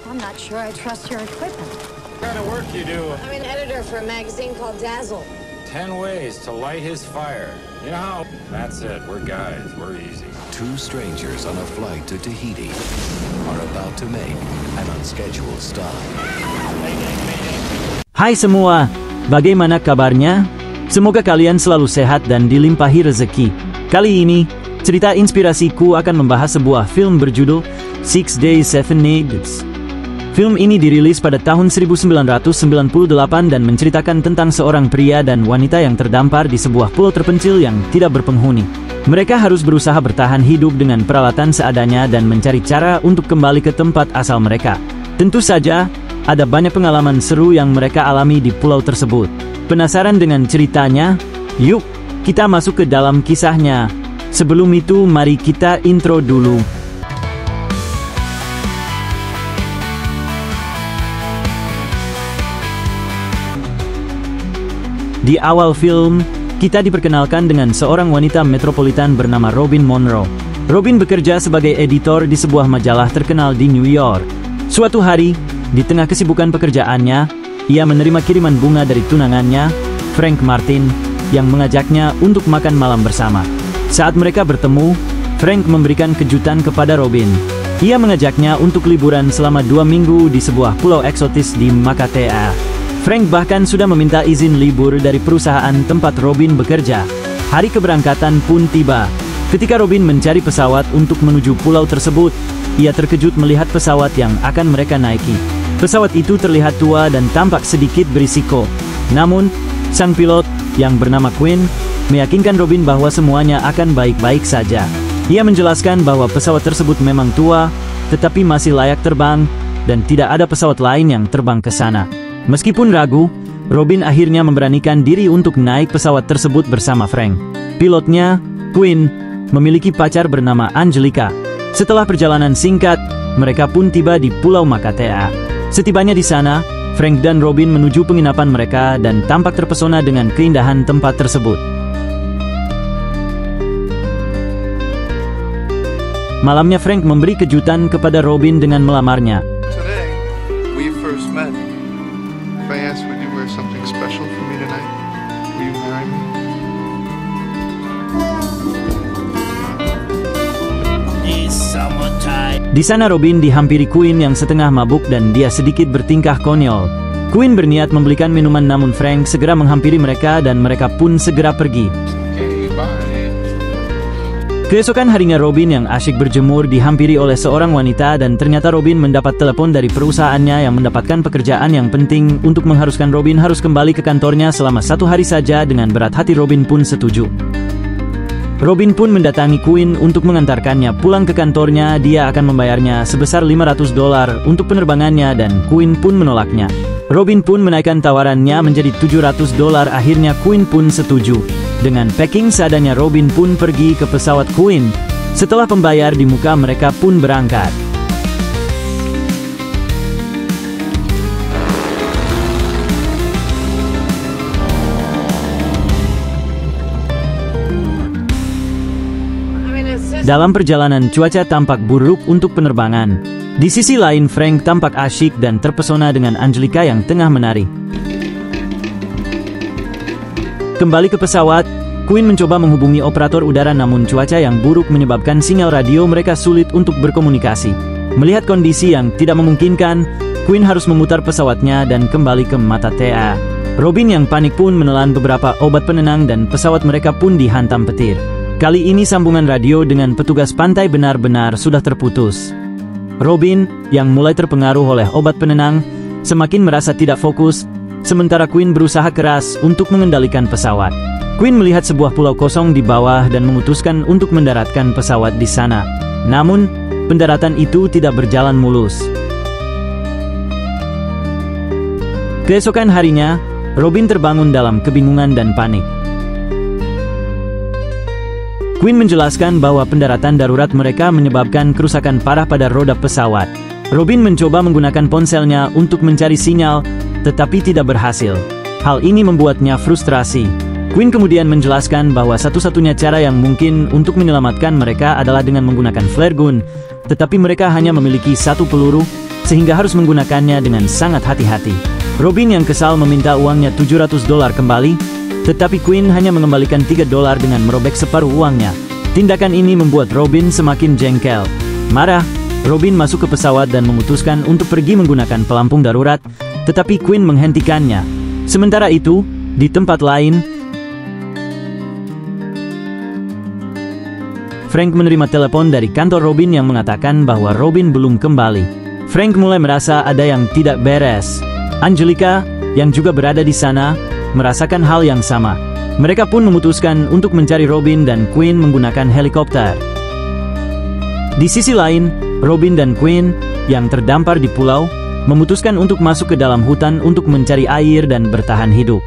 I'm not sure I trust your equipment. What kind of work you do? I'm an editor for a magazine called Dazzle. 10 ways to light his fire. You know how? That's it. We're guys. We're easy. Two strangers on a flight to Tahiti are about to make an unscheduled stop. Hai semua, bagaimana kabarnya? Semoga kalian selalu sehat dan dilimpahi rezeki. Kali ini, cerita inspirasiku akan membahas sebuah film berjudul 6 Days 7 Nights. Film ini dirilis pada tahun 1998 dan menceritakan tentang seorang pria dan wanita yang terdampar di sebuah pulau terpencil yang tidak berpenghuni. Mereka harus berusaha bertahan hidup dengan peralatan seadanya dan mencari cara untuk kembali ke tempat asal mereka. Tentu saja, ada banyak pengalaman seru yang mereka alami di pulau tersebut. Penasaran dengan ceritanya? Yuk, kita masuk ke dalam kisahnya. Sebelum itu, mari kita intro dulu. Di awal film, kita diperkenalkan dengan seorang wanita metropolitan bernama Robin Monroe. Robin bekerja sebagai editor di sebuah majalah terkenal di New York. Suatu hari, di tengah kesibukan pekerjaannya, ia menerima kiriman bunga dari tunangannya, Frank Martin, yang mengajaknya untuk makan malam bersama. Saat mereka bertemu, Frank memberikan kejutan kepada Robin. Ia mengajaknya untuk liburan selama 2 minggu di sebuah pulau eksotis di Makatea. Frank bahkan sudah meminta izin libur dari perusahaan tempat Robin bekerja. Hari keberangkatan pun tiba. Ketika Robin mencari pesawat untuk menuju pulau tersebut, ia terkejut melihat pesawat yang akan mereka naiki. Pesawat itu terlihat tua dan tampak sedikit berisiko. Namun, sang pilot, yang bernama Quinn, meyakinkan Robin bahwa semuanya akan baik-baik saja. Ia menjelaskan bahwa pesawat tersebut memang tua, tetapi masih layak terbang, dan tidak ada pesawat lain yang terbang ke sana. Meskipun ragu, Robin akhirnya memberanikan diri untuk naik pesawat tersebut bersama Frank. Pilotnya, Quinn, memiliki pacar bernama Angelica. Setelah perjalanan singkat, mereka pun tiba di Pulau Makatea. Setibanya di sana, Frank dan Robin menuju penginapan mereka dan tampak terpesona dengan keindahan tempat tersebut. Malamnya Frank memberi kejutan kepada Robin dengan melamarnya. Today, we first met. If I asked, would you wear something special for me tonight? Will you marry me? Di sana Robin dihampiri Quinn yang setengah mabuk dan dia sedikit bertingkah konyol. Quinn berniat membelikan minuman namun Frank segera menghampiri mereka dan mereka pun segera pergi. Keesokan harinya Robin yang asyik berjemur dihampiri oleh seorang wanita dan ternyata Robin mendapat telepon dari perusahaannya yang mendapatkan pekerjaan yang penting untuk mengharuskan Robin harus kembali ke kantornya selama 1 hari saja. Dengan berat hati Robin pun setuju. Robin pun mendatangi Quinn untuk mengantarkannya pulang ke kantornya. Dia akan membayarnya sebesar $500 untuk penerbangannya dan Quinn pun menolaknya. Robin pun menaikkan tawarannya menjadi $700. Akhirnya Quinn pun setuju. Dengan packing seadanya Robin pun pergi ke pesawat Quinn. Setelah pembayar di muka mereka pun berangkat. Dalam perjalanan cuaca tampak buruk untuk penerbangan. Di sisi lain Frank tampak asyik dan terpesona dengan Angelica yang tengah menari. Kembali ke pesawat, Quinn mencoba menghubungi operator udara namun cuaca yang buruk menyebabkan sinyal radio mereka sulit untuk berkomunikasi. Melihat kondisi yang tidak memungkinkan, Quinn harus memutar pesawatnya dan kembali ke Makatea. Robin yang panik pun menelan beberapa obat penenang dan pesawat mereka pun dihantam petir. Kali ini sambungan radio dengan petugas pantai benar-benar sudah terputus. Robin, yang mulai terpengaruh oleh obat penenang, semakin merasa tidak fokus. Sementara Quinn berusaha keras untuk mengendalikan pesawat. Quinn melihat sebuah pulau kosong di bawah dan memutuskan untuk mendaratkan pesawat di sana. Namun, pendaratan itu tidak berjalan mulus. Keesokan harinya, Robin terbangun dalam kebingungan dan panik. Quinn menjelaskan bahwa pendaratan darurat mereka menyebabkan kerusakan parah pada roda pesawat. Robin mencoba menggunakan ponselnya untuk mencari sinyal, tetapi tidak berhasil. Hal ini membuatnya frustrasi. Quinn kemudian menjelaskan bahwa satu-satunya cara yang mungkin untuk menyelamatkan mereka adalah dengan menggunakan flare gun, tetapi mereka hanya memiliki 1 peluru, sehingga harus menggunakannya dengan sangat hati-hati. Robin yang kesal meminta uangnya $700 kembali, tetapi Quinn hanya mengembalikan $3 dengan merobek separuh uangnya. Tindakan ini membuat Robin semakin jengkel. Marah, Robin masuk ke pesawat dan memutuskan untuk pergi menggunakan pelampung darurat, tetapi Quinn menghentikannya. Sementara itu, di tempat lain, Frank menerima telepon dari kantor Robin yang mengatakan bahwa Robin belum kembali. Frank mulai merasa ada yang tidak beres. Angelica, yang juga berada di sana, merasakan hal yang sama. Mereka pun memutuskan untuk mencari Robin dan Quinn menggunakan helikopter. Di sisi lain, Robin dan Quinn, yang terdampar di pulau, memutuskan untuk masuk ke dalam hutan untuk mencari air dan bertahan hidup.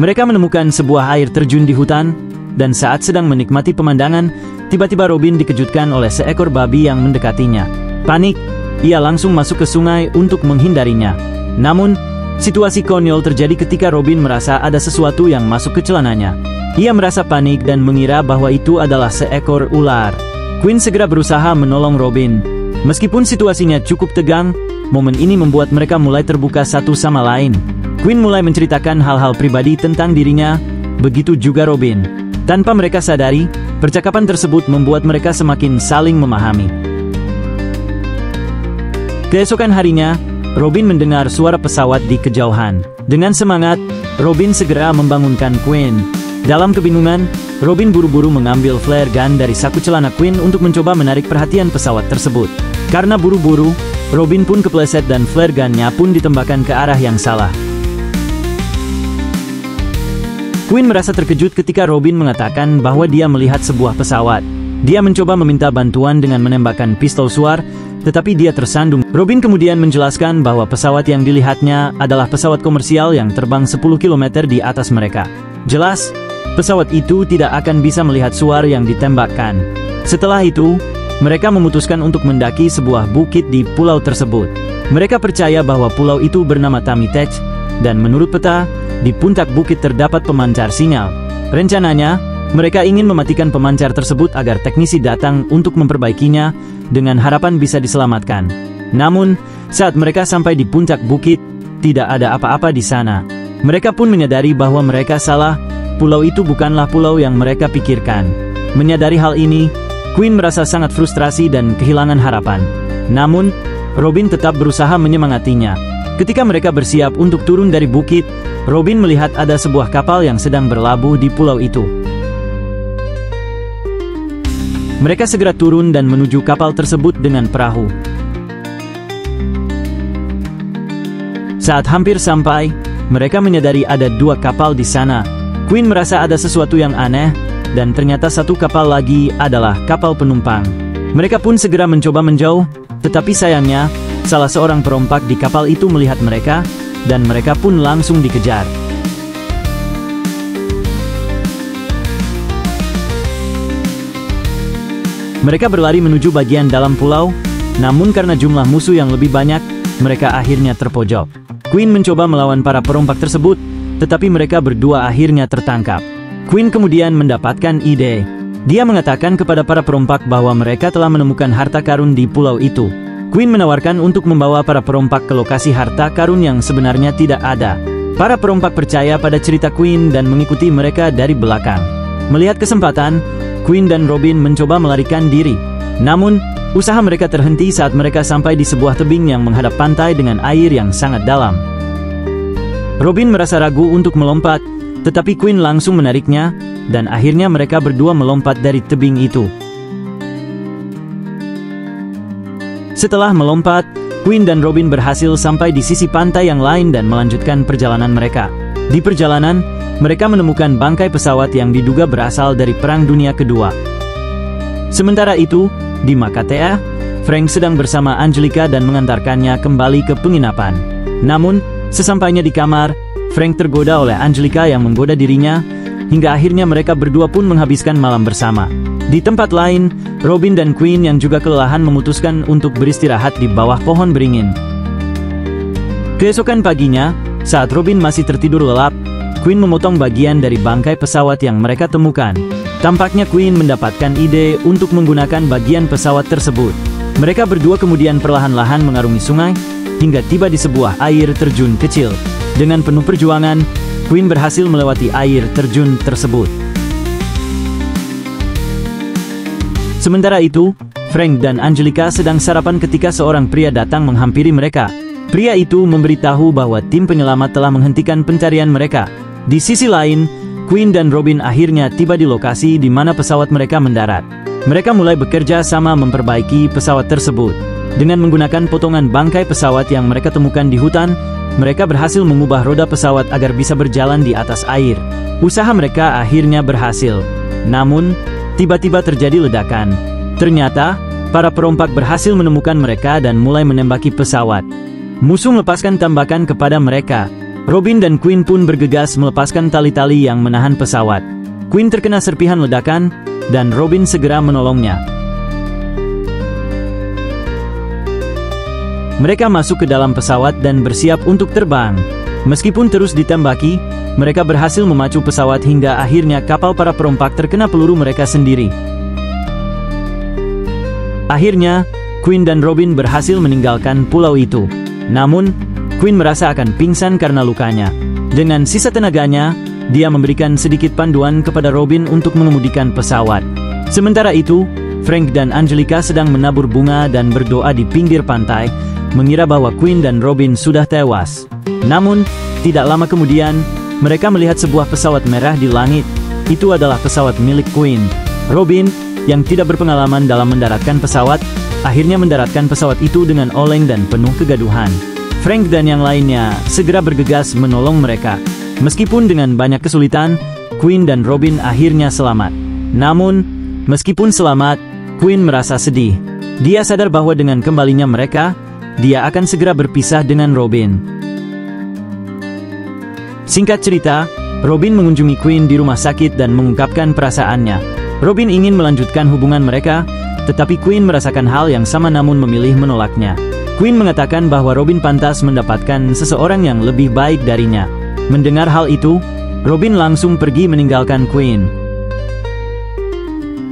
Mereka menemukan sebuah air terjun di hutan, dan saat sedang menikmati pemandangan, tiba-tiba Robin dikejutkan oleh seekor babi yang mendekatinya. Panik, ia langsung masuk ke sungai untuk menghindarinya. Namun, situasi konyol terjadi ketika Robin merasa ada sesuatu yang masuk ke celananya. Ia merasa panik dan mengira bahwa itu adalah seekor ular. Quinn segera berusaha menolong Robin. Meskipun situasinya cukup tegang, momen ini membuat mereka mulai terbuka satu sama lain. Quinn mulai menceritakan hal-hal pribadi tentang dirinya, begitu juga Robin. Tanpa mereka sadari, percakapan tersebut membuat mereka semakin saling memahami. Keesokan harinya, Robin mendengar suara pesawat di kejauhan. Dengan semangat, Robin segera membangunkan Quinn. Dalam kebingungan, Robin buru-buru mengambil flare gun dari saku celana Quinn untuk mencoba menarik perhatian pesawat tersebut. Karena buru-buru, Robin pun kepleset dan flare gunnya pun ditembakkan ke arah yang salah. Quinn merasa terkejut ketika Robin mengatakan bahwa dia melihat sebuah pesawat. Dia mencoba meminta bantuan dengan menembakkan pistol suar, tetapi dia tersandung. Robin kemudian menjelaskan bahwa pesawat yang dilihatnya adalah pesawat komersial yang terbang 10 km di atas mereka. Jelas, pesawat itu tidak akan bisa melihat suar yang ditembakkan. Setelah itu, mereka memutuskan untuk mendaki sebuah bukit di pulau tersebut. Mereka percaya bahwa pulau itu bernama Tamitech, dan menurut peta, di puncak bukit terdapat pemancar sinyal. Rencananya, mereka ingin mematikan pemancar tersebut agar teknisi datang untuk memperbaikinya dengan harapan bisa diselamatkan. Namun, saat mereka sampai di puncak bukit, tidak ada apa-apa di sana. Mereka pun menyadari bahwa mereka salah, pulau itu bukanlah pulau yang mereka pikirkan. Menyadari hal ini, Quinn merasa sangat frustrasi dan kehilangan harapan. Namun, Robin tetap berusaha menyemangatinya. Ketika mereka bersiap untuk turun dari bukit, Robin melihat ada sebuah kapal yang sedang berlabuh di pulau itu. Mereka segera turun dan menuju kapal tersebut dengan perahu. Saat hampir sampai, mereka menyadari ada 2 kapal di sana. Quinn merasa ada sesuatu yang aneh, dan ternyata satu kapal lagi adalah kapal penumpang. Mereka pun segera mencoba menjauh, tetapi sayangnya, salah seorang perompak di kapal itu melihat mereka, dan mereka pun langsung dikejar. Mereka berlari menuju bagian dalam pulau, namun karena jumlah musuh yang lebih banyak, mereka akhirnya terpojok. Quinn mencoba melawan para perompak tersebut, tetapi mereka berdua akhirnya tertangkap. Quinn kemudian mendapatkan ide. Dia mengatakan kepada para perompak bahwa mereka telah menemukan harta karun di pulau itu. Quinn menawarkan untuk membawa para perompak ke lokasi harta karun yang sebenarnya tidak ada. Para perompak percaya pada cerita Quinn dan mengikuti mereka dari belakang. Melihat kesempatan, Quinn dan Robin mencoba melarikan diri. Namun, usaha mereka terhenti saat mereka sampai di sebuah tebing yang menghadap pantai dengan air yang sangat dalam. Robin merasa ragu untuk melompat, tetapi Quinn langsung menariknya, dan akhirnya mereka berdua melompat dari tebing itu. Setelah melompat, Quinn dan Robin berhasil sampai di sisi pantai yang lain dan melanjutkan perjalanan mereka. Di perjalanan, mereka menemukan bangkai pesawat yang diduga berasal dari Perang Dunia Kedua. Sementara itu, di Makatea, Frank sedang bersama Angelica dan mengantarkannya kembali ke penginapan. Namun, sesampainya di kamar, Frank tergoda oleh Angelica yang menggoda dirinya, hingga akhirnya mereka berdua pun menghabiskan malam bersama. Di tempat lain, Robin dan Quinn yang juga kelelahan memutuskan untuk beristirahat di bawah pohon beringin. Keesokan paginya, saat Robin masih tertidur lelap, Quinn memotong bagian dari bangkai pesawat yang mereka temukan. Tampaknya Queen mendapatkan ide untuk menggunakan bagian pesawat tersebut. Mereka berdua kemudian perlahan-lahan mengarungi sungai, hingga tiba di sebuah air terjun kecil. Dengan penuh perjuangan, Queen berhasil melewati air terjun tersebut. Sementara itu, Frank dan Angelica sedang sarapan ketika seorang pria datang menghampiri mereka. Pria itu memberitahu bahwa tim penyelamat telah menghentikan pencarian mereka. Di sisi lain, Queen dan Robin akhirnya tiba di lokasi di mana pesawat mereka mendarat. Mereka mulai bekerja sama memperbaiki pesawat tersebut. Dengan menggunakan potongan bangkai pesawat yang mereka temukan di hutan, mereka berhasil mengubah roda pesawat agar bisa berjalan di atas air. Usaha mereka akhirnya berhasil. Namun, tiba-tiba terjadi ledakan. Ternyata, para perompak berhasil menemukan mereka dan mulai menembaki pesawat. Musuh melepaskan tembakan kepada mereka. Robin dan Queen pun bergegas melepaskan tali-tali yang menahan pesawat. Queen terkena serpihan ledakan, dan Robin segera menolongnya. Mereka masuk ke dalam pesawat dan bersiap untuk terbang. Meskipun terus ditembaki, mereka berhasil memacu pesawat hingga akhirnya kapal para perompak terkena peluru mereka sendiri. Akhirnya, Queen dan Robin berhasil meninggalkan pulau itu. Namun, Queen merasa akan pingsan karena lukanya. Dengan sisa tenaganya, dia memberikan sedikit panduan kepada Robin untuk mengemudikan pesawat. Sementara itu, Frank dan Angelica sedang menabur bunga dan berdoa di pinggir pantai, mengira bahwa Queen dan Robin sudah tewas. Namun, tidak lama kemudian, mereka melihat sebuah pesawat merah di langit. Itu adalah pesawat milik Queen. Robin, yang tidak berpengalaman dalam mendaratkan pesawat, akhirnya mendaratkan pesawat itu dengan oleng dan penuh kegaduhan. Frank dan yang lainnya segera bergegas menolong mereka. Meskipun dengan banyak kesulitan, Queen dan Robin akhirnya selamat. Namun, meskipun selamat, Queen merasa sedih. Dia sadar bahwa dengan kembalinya mereka, dia akan segera berpisah dengan Robin. Singkat cerita, Robin mengunjungi Queen di rumah sakit dan mengungkapkan perasaannya. Robin ingin melanjutkan hubungan mereka, tetapi Queen merasakan hal yang sama namun memilih menolaknya. Queen mengatakan bahwa Robin pantas mendapatkan seseorang yang lebih baik darinya. Mendengar hal itu, Robin langsung pergi meninggalkan Queen.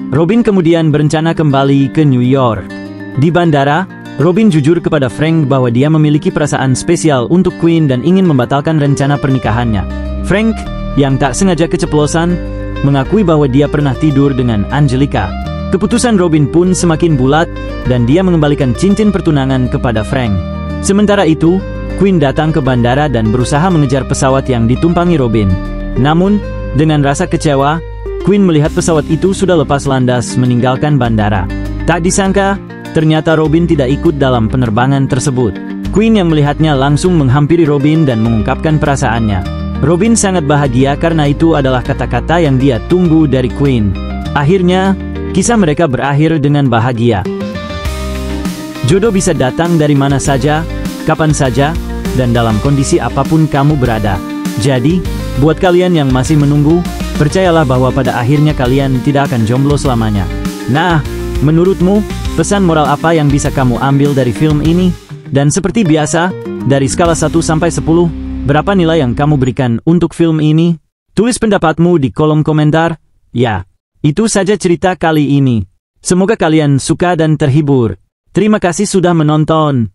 Robin kemudian berencana kembali ke New York. Di bandara, Robin jujur kepada Frank bahwa dia memiliki perasaan spesial untuk Queen dan ingin membatalkan rencana pernikahannya. Frank, yang tak sengaja keceplosan, mengakui bahwa dia pernah tidur dengan Angelica. Keputusan Robin pun semakin bulat, dan dia mengembalikan cincin pertunangan kepada Frank. Sementara itu, Queen datang ke bandara dan berusaha mengejar pesawat yang ditumpangi Robin. Namun, dengan rasa kecewa, Queen melihat pesawat itu sudah lepas landas meninggalkan bandara. Tak disangka, ternyata Robin tidak ikut dalam penerbangan tersebut. Queen yang melihatnya langsung menghampiri Robin dan mengungkapkan perasaannya. Robin sangat bahagia karena itu adalah kata-kata yang dia tunggu dari Queen. Akhirnya, kisah mereka berakhir dengan bahagia. Jodoh bisa datang dari mana saja, kapan saja, dan dalam kondisi apapun kamu berada. Jadi, buat kalian yang masih menunggu, percayalah bahwa pada akhirnya kalian tidak akan jomblo selamanya. Nah, menurutmu, pesan moral apa yang bisa kamu ambil dari film ini? Dan seperti biasa, dari skala 1 sampai 10, berapa nilai yang kamu berikan untuk film ini? Tulis pendapatmu di kolom komentar. Ya, itu saja cerita kali ini. Semoga kalian suka dan terhibur. Terima kasih sudah menonton.